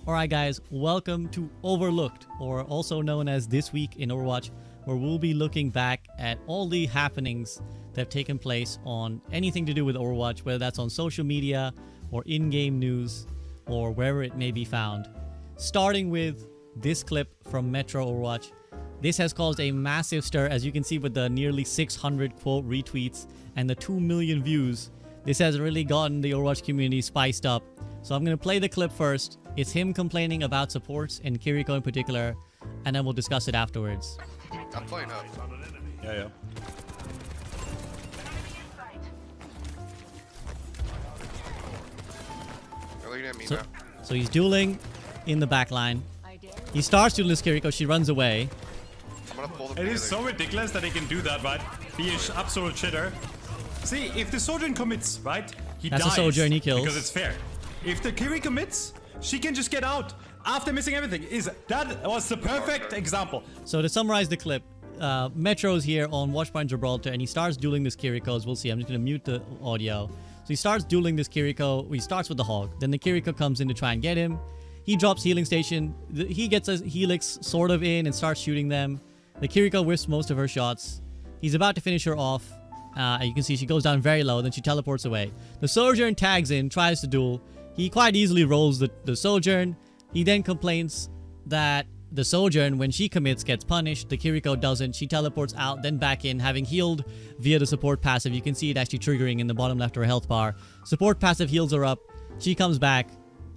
Alright guys, welcome to Overlooked, or also known as This Week in Overwatch, where we'll be looking back at all the happenings that have taken place on anything to do with Overwatch, whether that's on social media, or in-game news, or wherever it may be found. Starting with this clip from Metro Overwatch. This has caused a massive stir, as you can see with the nearly 600 quote retweets and the 2 million views. This has really gotten the Overwatch community spiced up. So I'm going to play the clip first. It's him complaining about supports, and Kiriko in particular, and then we'll discuss it afterwards. I'm playing up. Yeah. They're looking at me now. So he's dueling in the back line. He starts dueling this Kiriko, she runs away. I'm gonna pull the It is so ridiculous that he can do that, right? Be an absolute shitter. See, if the Sojourn commits, right? He That's dies. a Sojourn, he kills. Because it's fair. If the Kiri commits, she can just get out after missing everything. That was the perfect example. So to summarize the clip, Metro's here on Watchpoint Gibraltar, and he starts dueling this Kiriko, as we'll see. I'm just going to mute the audio. So he starts dueling this Kiriko. He starts with the Hog. Then the Kiriko comes in to try and get him. He drops healing station. He gets a Helix sort of in and starts shooting them. The Kiriko whiffs most of her shots. He's about to finish her off. And you can see she goes down very low, then she teleports away. The Sojourn tags in, tries to duel. He quite easily rolls the Sojourn. He then complains that the Sojourn, when she commits, gets punished. The Kiriko doesn't. She teleports out, then back in, having healed via the support passive. You can see it actually triggering in the bottom left of her health bar. Support passive heals her up. She comes back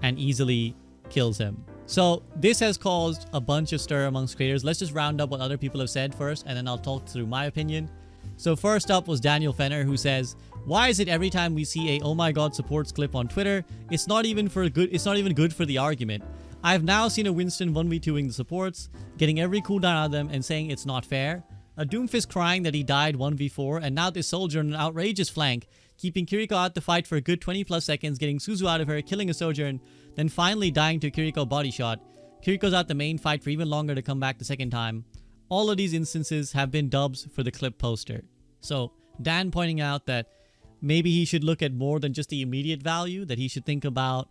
and easily kills him. So this has caused a bunch of stir amongst creators. Let's just round up what other people have said first, and then I'll talk through my opinion. So first up was Daniel Fenner, who says, "Why is it every time we see a oh my god supports clip on Twitter, it's not even good for the argument? I've now seen a Winston 1v2ing the supports, getting every cooldown out of them and saying it's not fair. A Doomfist crying that he died 1v4, and now this Soldier on an outrageous flank, keeping Kiriko out the fight for a good 20 plus seconds, getting Suzu out of her, killing a Sojourn, then finally dying to a Kiriko body shot. Kiriko's out the main fight for even longer to come back the second time. All of these instances have been dubs for the clip poster." So Dan pointing out that maybe he should look at more than just the immediate value, that he should think about,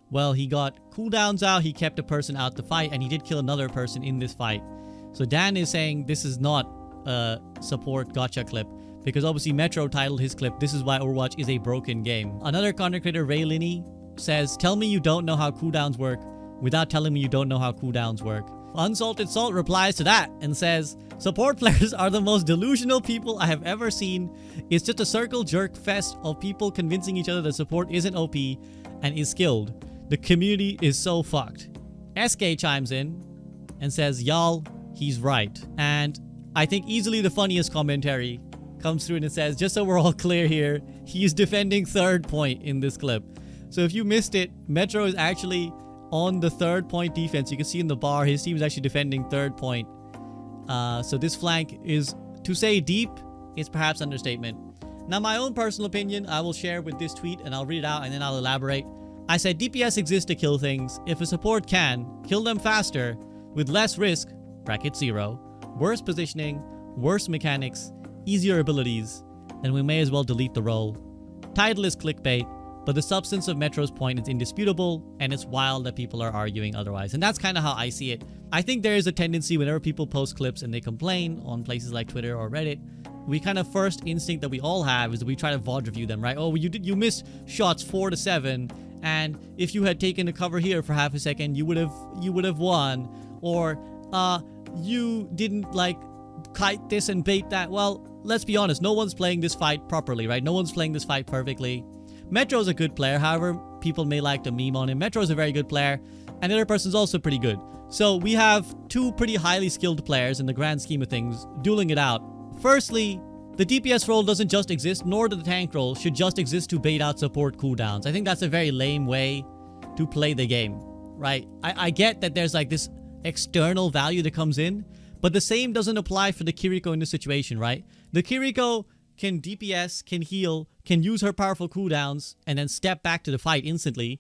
well, he got cooldowns out, he kept a person out the fight, and he did kill another person in this fight. So Dan is saying this is not a support gotcha clip, because obviously Metro titled his clip, "This is why Overwatch is a broken game." Another content creator, Ray Linney, says, "Tell me you don't know how cooldowns work without telling me you don't know how cooldowns work." Unsalted Salt replies to that and says, "Support players are the most delusional people I have ever seen. It's just a circle jerk fest of people convincing each other that support isn't OP and is skilled. The community is so fucked." SK chimes in and says, "Y'all, he's right." And I think easily the funniest commentary comes through and it says, "Just so we're all clear here, he's defending third point in this clip." So if you missed it, Metro is actually on the third point defense. You can see in the bar, his team is actually defending third point. So this flank is, to say deep, is perhaps understatement. Now, my own personal opinion, I will share with this tweet, and I'll read it out and then I'll elaborate. I said DPS exists to kill things. If a support can, kill them faster, with less risk, bracket 0, worse positioning, worse mechanics, easier abilities, then we may as well delete the role. Title is clickbait, but the substance of Metro's point is indisputable, and it's wild that people are arguing otherwise. And that's kind of how I see it. I think there is a tendency whenever people post clips and they complain on places like Twitter or Reddit, we kind of first instinct that we all have is that we try to VOD review them, right? Oh, you missed shots 4 to 7, and if you had taken the cover here for half a second, you would have won. Or you didn't like kite this and bait that. Well, let's be honest, no one's playing this fight properly, right? No one's playing this fight perfectly. Metro's a good player, however, people may like to meme on him. Metro's a very good player, and the other person's also pretty good. So we have two pretty highly skilled players in the grand scheme of things, dueling it out. Firstly, the DPS role doesn't just exist, nor do the tank role should just exist to bait out support cooldowns. I think that's a very lame way to play the game, right? I get that there's like this external value that comes in, but the same doesn't apply for the Kiriko in this situation, right? The Kiriko can DPS, can heal, can use her powerful cooldowns, and then step back to the fight instantly.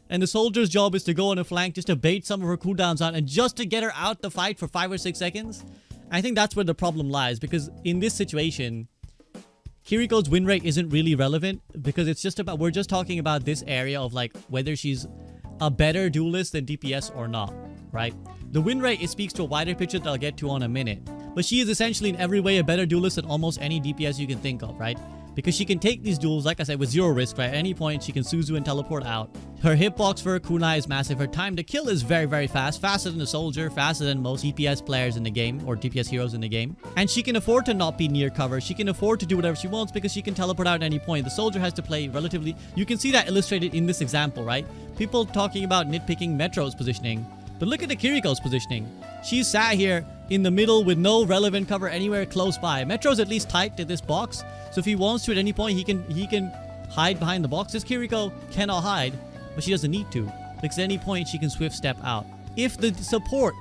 And the Soldier's job is to go on a flank just to bait some of her cooldowns out and just to get her out the fight for 5 or 6 seconds. I think that's where the problem lies, because in this situation, Kiriko's win rate isn't really relevant, because it's just about, we're just talking about this area of like whether she's a better duelist than DPS or not, right? The win rate, it speaks to a wider picture that I'll get to on a minute. But she is essentially in every way a better duelist than almost any DPS you can think of, right? Because she can take these duels, like I said, with 0 risk, right? At any point, she can Suzu and teleport out. Her hitbox for her kunai is massive. Her time to kill is very, very fast. Faster than a soldier, faster than most DPS players in the game, or DPS heroes in the game. And she can afford to not be near cover. She can afford to do whatever she wants because she can teleport out at any point. The soldier has to play relatively... You can see that illustrated in this example, right? People talking about nitpicking Metro's positioning. But look at the Kiriko's positioning. She's sat here in the middle with no relevant cover anywhere close by. Metro's at least tight to this box. So if he wants to at any point, he can hide behind the box. This Kiriko cannot hide, but she doesn't need to. Because at any point, she can swift step out. If the support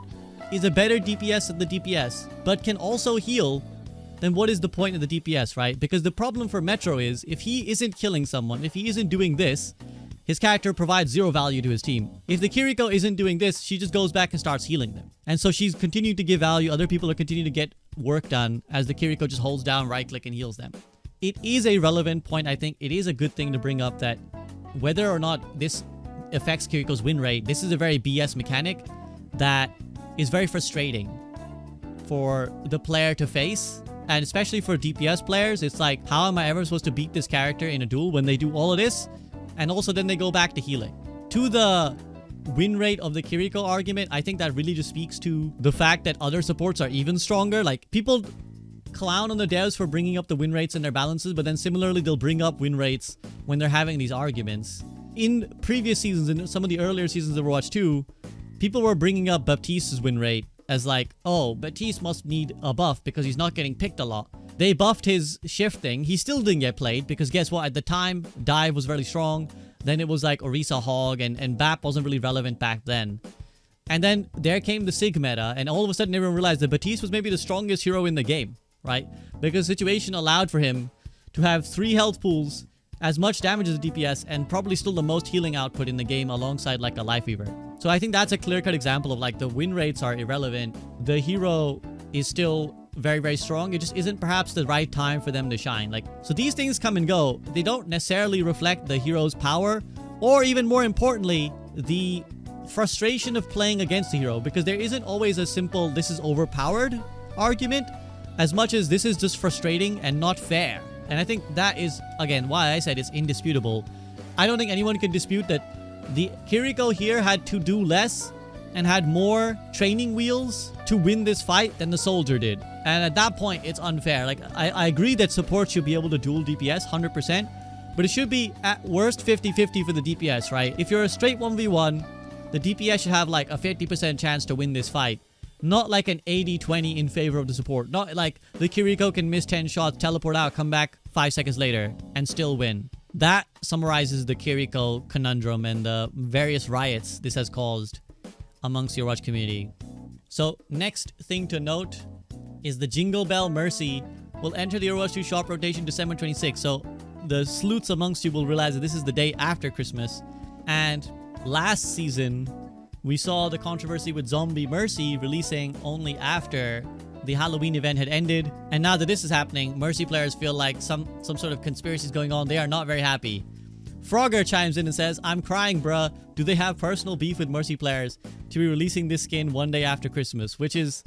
is a better DPS than the DPS, but can also heal, then what is the point of the DPS, right? Because the problem for Metro is, if he isn't killing someone, if he isn't doing this, his character provides 0 value to his team. If the Kiriko isn't doing this, she just goes back and starts healing them. And so she's continuing to give value. Other people are continuing to get work done as the Kiriko just holds down right click and heals them. It is a relevant point. I think it is a good thing to bring up that whether or not this affects Kiriko's win rate, this is a very BS mechanic that is very frustrating for the player to face. And especially for DPS players, it's like, how am I ever supposed to beat this character in a duel when they do all of this? And also then they go back to healing. To the win rate of the Kiriko argument, I think that really just speaks to the fact that other supports are even stronger. Like, people clown on the devs for bringing up the win rates and their balances, but then similarly they'll bring up win rates when they're having these arguments. In previous seasons, in some of the earlier seasons of Overwatch 2, people were bringing up Baptiste's win rate as like, oh, Baptiste must need a buff because he's not getting picked a lot. They buffed his shift thing. He still didn't get played because guess what? At the time, dive was really strong. Then it was like Orisa Hog and BAP wasn't really relevant back then. And then there came the Sig meta, and all of a sudden everyone realized that Baptiste was maybe the strongest hero in the game, right? Because the situation allowed for him to have 3 health pools, as much damage as a DPS, and probably still the most healing output in the game alongside like a Life Weaver. So I think that's a clear-cut example of like the win rates are irrelevant. The hero is still very, very strong. It just isn't perhaps the right time for them to shine. Like, so these things come and go. They don't necessarily reflect the hero's power, or even more importantly, the frustration of playing against the hero, because there isn't always a simple this is overpowered argument as much as this is just frustrating and not fair. And I think that is, again, why I said it's indisputable. I don't think anyone can dispute that the Kiriko here had to do less and had more training wheels to win this fight than the soldier did. And at that point, it's unfair. Like, I agree that support should be able to duel DPS 100%, but it should be at worst 50-50 for the DPS, right? If you're a straight 1v1, the DPS should have like a 50% chance to win this fight. Not like an 80-20 in favor of the support. Not like the Kiriko can miss 10 shots, teleport out, come back 5 seconds later, and still win. That summarizes the Kiriko conundrum and the various riots this has caused amongst the Overwatch community. So, next thing to note is the Jingle Bell Mercy will enter the Overwatch 2 shop rotation December 26th. So, the sleuths amongst you will realize that this is the day after Christmas. And last season, we saw the controversy with Zombie Mercy releasing only after the Halloween event had ended. And now that this is happening, Mercy players feel like some sort of conspiracy is going on. They are not very happy. Frogger chimes in and says, I'm crying, bruh. Do they have personal beef with Mercy players to be releasing this skin one day after Christmas? Which is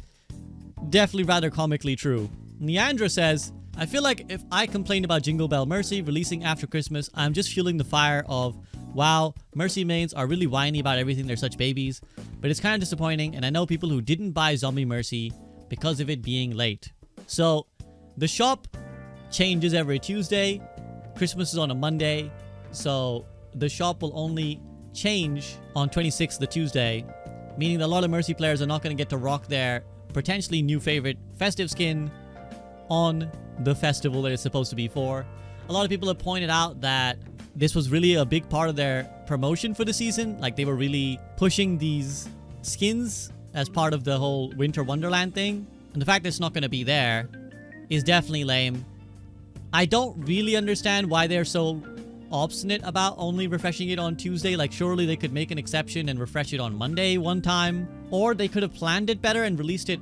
definitely rather comically true. Neandra says, I feel like if I complain about Jingle Bell Mercy releasing after Christmas, I'm just fueling the fire of, wow, Mercy mains are really whiny about everything. They're such babies. But it's kind of disappointing, and I know people who didn't buy Zombie Mercy because of it being late. So, the shop changes every Tuesday. Christmas is on a Monday. So, the shop will only change on 26th, the Tuesday, meaning that a lot of Mercy players are not going to get to rock their potentially new favorite festive skin on the festival that it's supposed to be for. A lot of people have pointed out that this was really a big part of their promotion for the season. Like, they were really pushing these skins as part of the whole Winter Wonderland thing. And the fact that it's not going to be there is definitely lame. I don't really understand why they're so obstinate about only refreshing it on Tuesday. Like, surely they could make an exception and refresh it on Monday one time. Or they could have planned it better and released it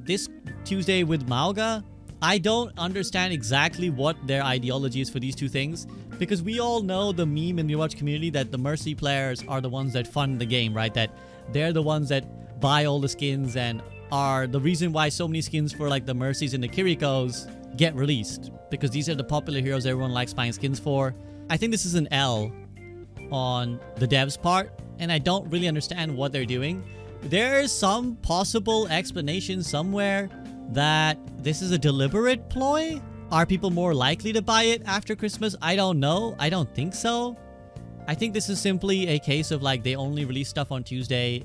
this Tuesday with Mauga. I don't understand exactly what their ideology is for these two things, because we all know the meme in the Overwatch community that the Mercy players are the ones that fund the game, right? That they're the ones that buy all the skins and are the reason why so many skins for like the Mercies and the Kirikos get released, because these are the popular heroes everyone likes buying skins for. I think this is an L on the devs part, and I don't really understand what they're doing. There's some possible explanation somewhere that this is a deliberate ploy. Are people more likely to buy it after Christmas? I don't know. I don't think so. I think this is simply a case of like they only release stuff on Tuesday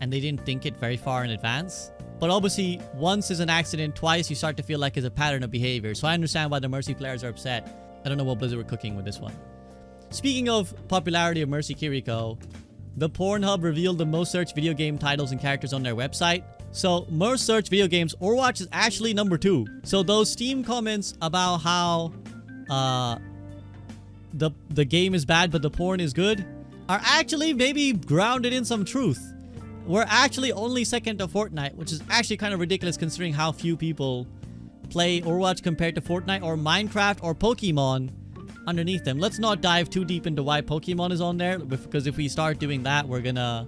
and they didn't think it very far in advance. But obviously, once is an accident, twice you start to feel like it's a pattern of behavior. So I understand why the Mercy players are upset. I don't know what Blizzard were cooking with this one. Speaking of popularity of Mercy Kiriko, the Pornhub revealed the most searched video game titles and characters on their website. So, most searched video games, Overwatch is actually number 2. So those Steam comments about how the game is bad but the porn is good are actually maybe grounded in some truth. We're actually only second to Fortnite, which is actually kind of ridiculous considering how few people play Overwatch compared to Fortnite or Minecraft or Pokemon underneath them. Let's not dive too deep into why Pokemon is on there, because if we start doing that, we're gonna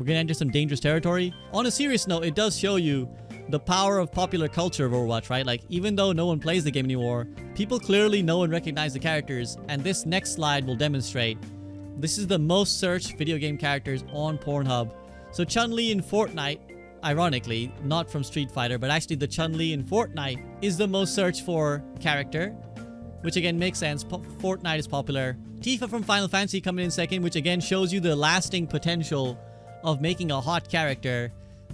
enter some dangerous territory. On a serious note, it does show you the power of popular culture of Overwatch, right? Like, even though no one plays the game anymore, people clearly know and recognize the characters, and this next slide will demonstrate. This is the most searched video game characters on Pornhub. So Chun-Li in Fortnite, ironically, not from Street Fighter, but actually the Chun-Li in Fortnite is the most searched for character, which again makes sense. Fortnite is popular. Tifa from Final Fantasy coming in second, which again shows you the lasting potential of making a hot character,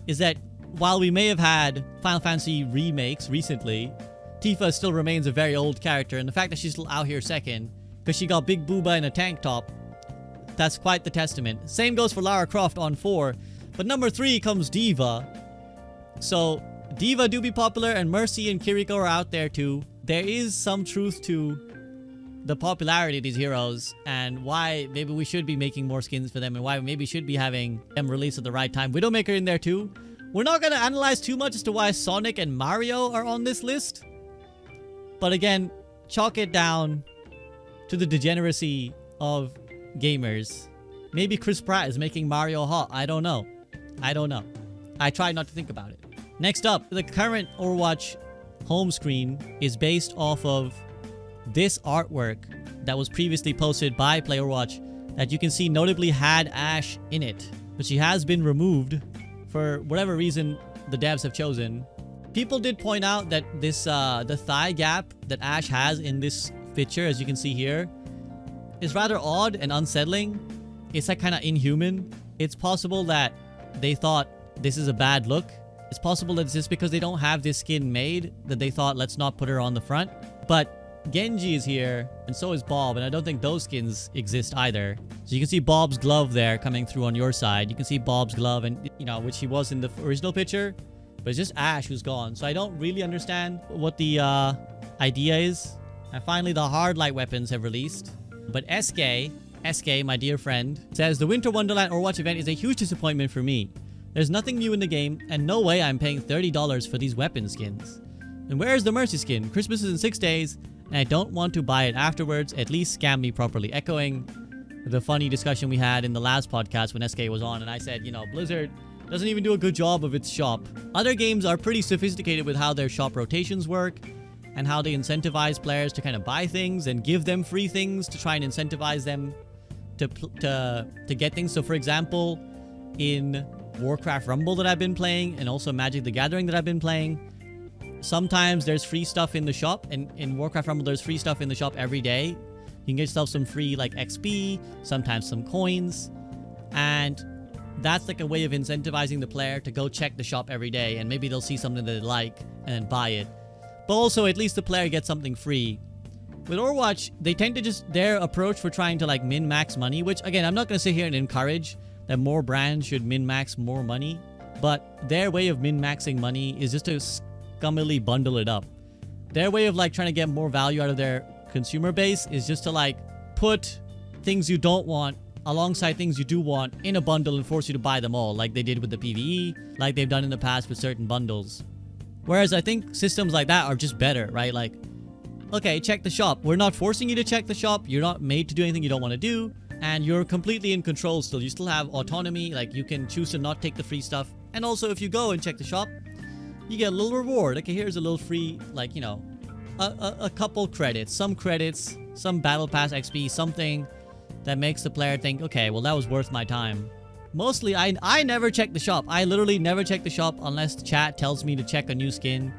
is that while we may have had Final Fantasy remakes recently, Tifa still remains a very old character, and the fact that she's still out here second because she got big booba in a tank top, that's quite the testament. Same goes for Lara Croft on 4, but number 3 comes D.Va. So D.Va do be popular, and Mercy and Kiriko are out there too. There is some truth to the popularity of these heroes and why maybe we should be making more skins for them and why we maybe should be having them released at the right time. Widowmaker in there too. We're not going to analyze too much as to why Sonic and Mario are on this list. But again, chalk it down to the degeneracy of gamers. Maybe Chris Pratt is making Mario hot. I don't know. I try not to think about it. Next up, the current Overwatch home screen is based off of this artwork that was previously posted by Play Overwatch that you can see notably had Ashe in it, but she has been removed for whatever reason the devs have chosen. People did point out that this the thigh gap that Ashe has in this picture, as you can see here, is rather odd and unsettling. It's like kind of inhuman. It's possible that they thought this is a bad look. It's possible that it's just because they don't have this skin made that they thought, let's not put her on the front. But Genji is here, and so is Bob, and I don't think those skins exist either. So you can see Bob's glove there coming through on your side. You can see Bob's glove, and you know, which he was in the original picture, but it's just Ashe who's gone. So I don't really understand what the idea is. And finally, the Hardlight weapons have released. But SK, my dear friend, says the Winter Wonderland Overwatch event is a huge disappointment for me. There's nothing new in the game, and no way I'm paying $30 for these weapon skins. And where's the Mercy skin? Christmas is in 6 days, and I don't want to buy it afterwards. At least scam me properly. Echoing the funny discussion we had in the last podcast when SK was on, and I said, you know, Blizzard doesn't even do a good job of its shop. Other games are pretty sophisticated with how their shop rotations work and how they incentivize players to kind of buy things and give them free things to try and incentivize them to get things. So for example, in Warcraft Rumble that I've been playing, and also Magic the Gathering that I've been playing, sometimes there's free stuff in the shop, and in Warcraft Rumble there's free stuff in the shop every day. You can get yourself some free like XP, sometimes some coins, and that's like a way of incentivizing the player to go check the shop every day, and maybe they'll see something that they like and then buy it. But also at least the player gets something free. With Overwatch, they tend to just, their approach for trying to like min-max money, which again, I'm not going to sit here and encourage that more brands should min-max more money, but their way of min-maxing money is just to scummily bundle it up. Their way of like trying to get more value out of their consumer base is just to like put things you don't want alongside things you do want in a bundle and force you to buy them all, like they did with the PvE, like they've done in the past with certain bundles. Whereas I think systems like that are just better, right? Like, okay, check the shop. We're not forcing you to check the shop. You're not made to do anything you don't want to do. And you're completely in control still. You still have autonomy. Like, you can choose to not take the free stuff. And also, if you go and check the shop, you get a little reward. Okay, here's a little free, like, you know, a couple credits, some battle pass XP, something that makes the player think, okay, well, that was worth my time. Mostly, I never check the shop. I literally never check the shop unless the chat tells me to check a new skin.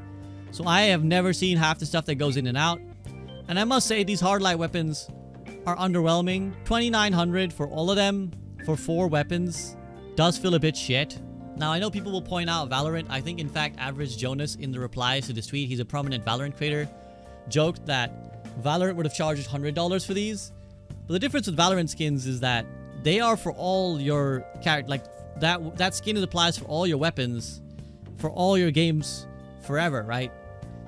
So I have never seen half the stuff that goes in and out. And I must say, these Hardlight weapons are underwhelming. 2,900 for all of them for 4 weapons does feel a bit shit. Now, I know people will point out Valorant. I think, in fact, Average Jonas, in the replies to this tweet, he's a prominent Valorant creator, joked that Valorant would have charged $100 for these. But the difference with Valorant skins is that they are for all your character. Like, that skin applies for all your weapons, for all your games, forever, right?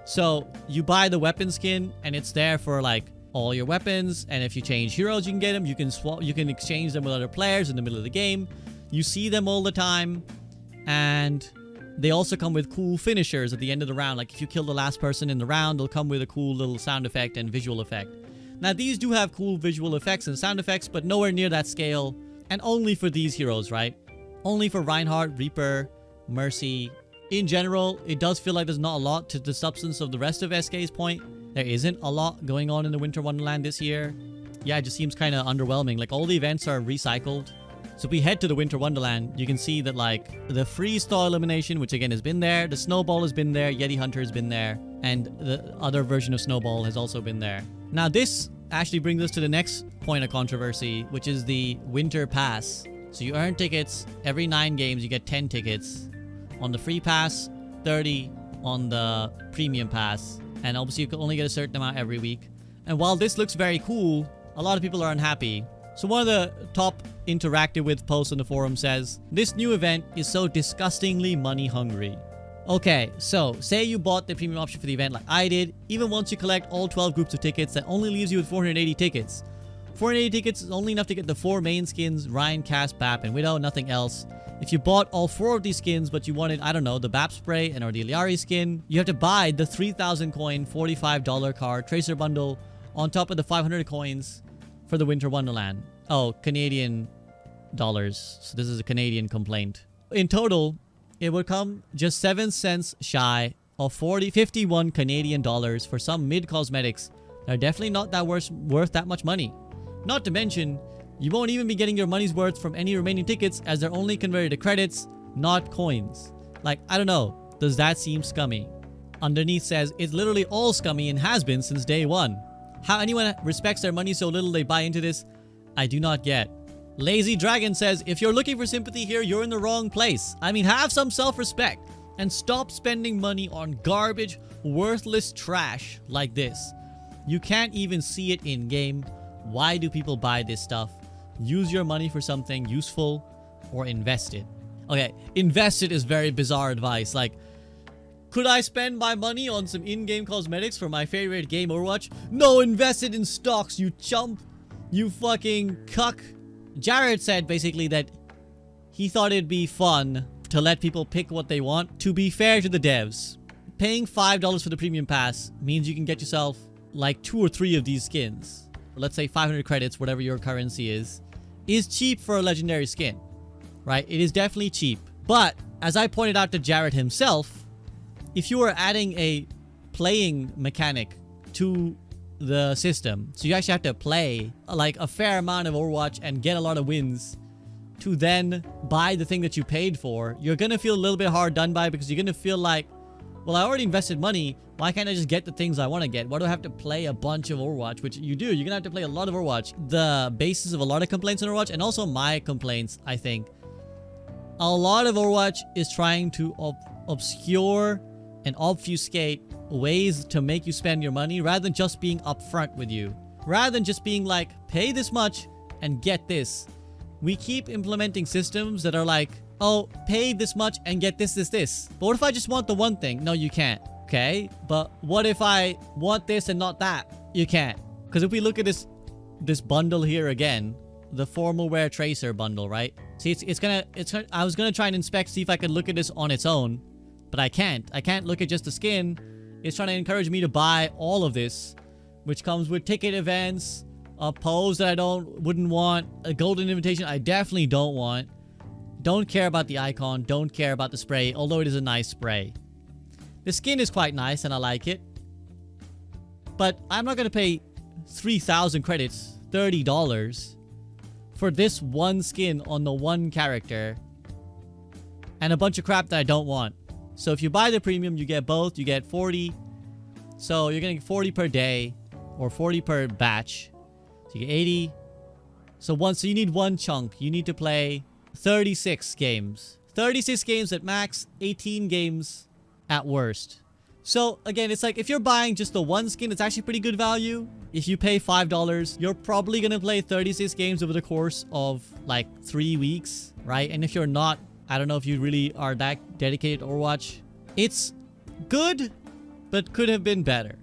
So you buy the weapon skin, and it's there for like all your weapons. And if you change heroes, you can get them. You can swap. You can exchange them with other players in the middle of the game. You see them all the time, and they also come with cool finishers at the end of the round. Like, if you kill the last person in the round, they'll come with a cool little sound effect and visual effect. Now, these do have cool visual effects and sound effects, but nowhere near that scale, and only for these heroes, right? Only for Reinhardt, Reaper, Mercy. In general, it does feel like there's not a lot to the substance of the rest of SK's point. There isn't a lot going on in the Winter Wonderland this year. Yeah, it just seems kind of underwhelming. Like, all the events are recycled. So if we head to the Winter Wonderland, you can see that, like, the freeze thaw elimination, which again has been there, the snowball has been there, Yeti Hunter has been there, and the other version of snowball has also been there. Now, this actually brings us to the next point of controversy, which is the Winter Pass. So you earn tickets every 9 games, you get 10 tickets. On the free pass, 30 on the premium pass. And obviously you can only get a certain amount every week. And while this looks very cool, a lot of people are unhappy. So one of the top interacted with posts on the forum says, this new event is so disgustingly money hungry. Okay, so say you bought the premium option for the event like I did. Even once you collect all 12 groups of tickets, that only leaves you with 480 tickets. 480 tickets is only enough to get the 4 main skins, Ryan, Cass, Bap, and Widow, nothing else. If you bought all 4 of these skins, but you wanted, I don't know, the Bap spray and or the Iliari skin, you have to buy the 3,000 coin, $45 card Tracer bundle on top of the 500 coins for the Winter Wonderland. Oh, Canadian dollars. So this is a Canadian complaint. In total, it would come just 7 cents shy of 51 Canadian dollars for some mid cosmetics that are definitely not that worth that much money. Not to mention, you won't even be getting your money's worth from any remaining tickets as they're only converted to credits, not coins. Like, I don't know. Does that seem scummy? Underneath says, it's literally all scummy and has been since day one. How anyone respects their money so little they buy into this, I do not get. Lazy Dragon says, if you're looking for sympathy here, you're in the wrong place. I mean, have some self-respect and stop spending money on garbage, worthless trash like this. You can't even see it in-game. Why do people buy this stuff? Use your money for something useful or invest it. Okay, invest it is very bizarre advice. Like, could I spend my money on some in-game cosmetics for my favorite game, Overwatch? No, invest it in stocks, you chump. You fucking cuck. Jared said basically that he thought it'd be fun to let people pick what they want. To be fair to the devs, paying $5 for the premium pass means you can get yourself like 2 or 3 of these skins. Let's say 500 credits, whatever your currency is cheap for a legendary skin, right? It is definitely cheap. But as I pointed out to Jared himself, if you are adding a playing mechanic to the system, so you actually have to play like a fair amount of Overwatch and get a lot of wins to then buy the thing that you paid for, you're gonna feel a little bit hard done by, because you're gonna feel like, well, I already invested money. Why can't I just get the things I want to get? Why do I have to play a bunch of Overwatch? Which you do. You're going to have to play a lot of Overwatch. The basis of a lot of complaints on Overwatch, and also my complaints, I think, a lot of Overwatch is trying to obscure and obfuscate ways to make you spend your money rather than just being upfront with you. Rather than just being like, pay this much and get this. We keep implementing systems that are like, oh, pay this much and get this. But what if I just want the one thing? No, you can't. Okay, but what if I want this and not that? You can't. Because if we look at this bundle here again, the formal wear tracer bundle, right? See, I was gonna try and inspect, see if I could look at this on its own. but I can't. I can't look at just the skin. It's trying to encourage me to buy all of this, which comes with ticket events, a pose that I wouldn't want, a golden invitation I definitely don't want. Don't care about the icon, don't care about the spray, although it is a nice spray. The skin is quite nice and I like it. But I'm not going to pay 3,000 credits, $30, for this one skin on the one character and a bunch of crap that I don't want. So if you buy the premium, you get both. You get 40. So you're getting 40 per day or 40 per batch. So you get 80. So you need one chunk. You need to play 36 games. 36 games at max, 18 games at worst. So again, it's like if you're buying just the one skin, it's actually pretty good value. If you pay $5, you're probably gonna play 36 games over the course of like 3 weeks, right? And if you're not, I don't know if you really are that dedicated to Overwatch. It's good, but could have been better.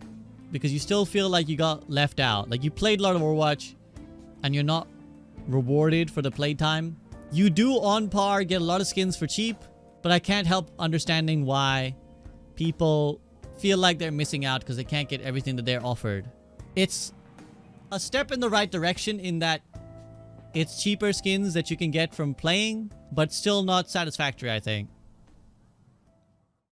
Because you still feel like you got left out. Like you played a lot of Overwatch and you're not rewarded for the playtime. You do on par get a lot of skins for cheap, but I can't help understanding why people feel like they're missing out because they can't get everything that they're offered. It's a step in the right direction in that it's cheaper skins that you can get from playing, but still not satisfactory, I think.